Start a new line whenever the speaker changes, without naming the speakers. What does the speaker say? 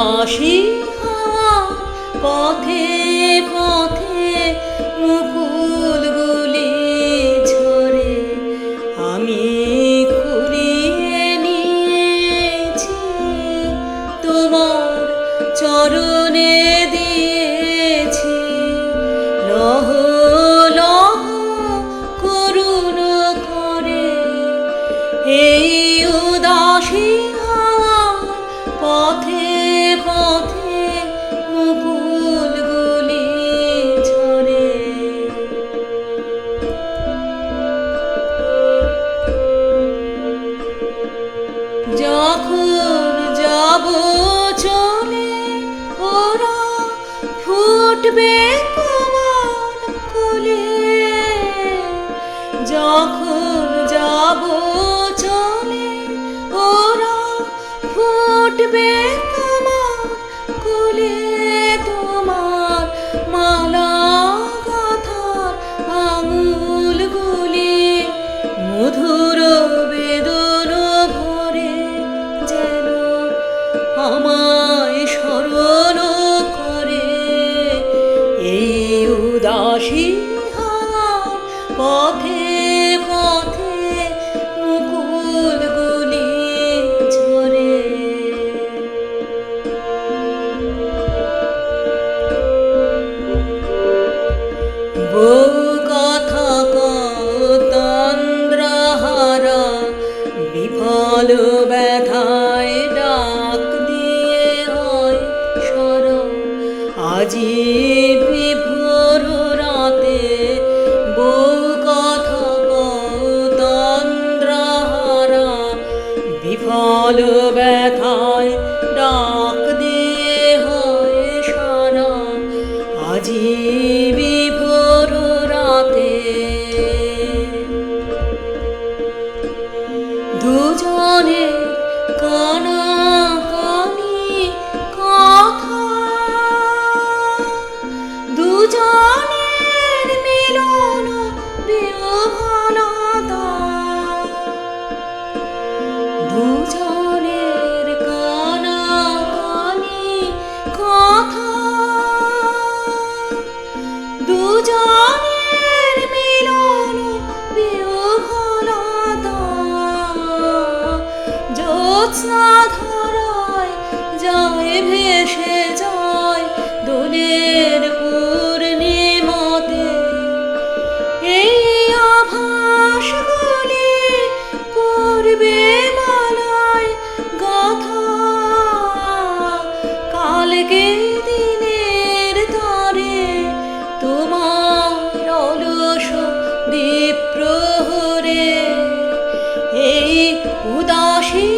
উদাসী হাওয়া পথে পথে মুকুলগুলি ঝরে আমি কুড়িয়ে নিয়েছি তোমার চরণে দিয়েছি লহ লহ করুণ করে এই উদাসী হাওয়া পথে পথে মুকুলগুলি ঝরে যখন যাব চলে ওরা ফুটবে তোমার কোলে যখন যাব চলে ওরা ফুটবে তোমার কোলে তোমার মালা গাঁথার আঙুলগুলি মধুর বেদন ভরে যেন আমায় স্মরণ করে এই উদাসী হাওয়ার পথে পথে মুকুলগুলি ঝরে বউ কথা তন্দ্রাহারা বিফল ব্যথায় ডাক দিয়ে হয় সর আজি বিভোর রাতে বউ কথা তন্দ্রাহারা বিফল ব্যথায় ডাক দিয়ে হয় সারা আজি বিভোর রাতে দুজনের কানাকানি কথা দুজনের মিলন বিহ্বলতা দুজনের কানাকানি কথা দুজনের মিলন বিহ্বলতা জ্যোৎস্না ধারায় যায় ভেসে যায় দোলের পূর্ণিমাতে এই আভাসগুলি পূর্বে মালায় গাথা কালকে দিনের তরে তোমার অলস দ্বীপ প্রহরে এই উদাসী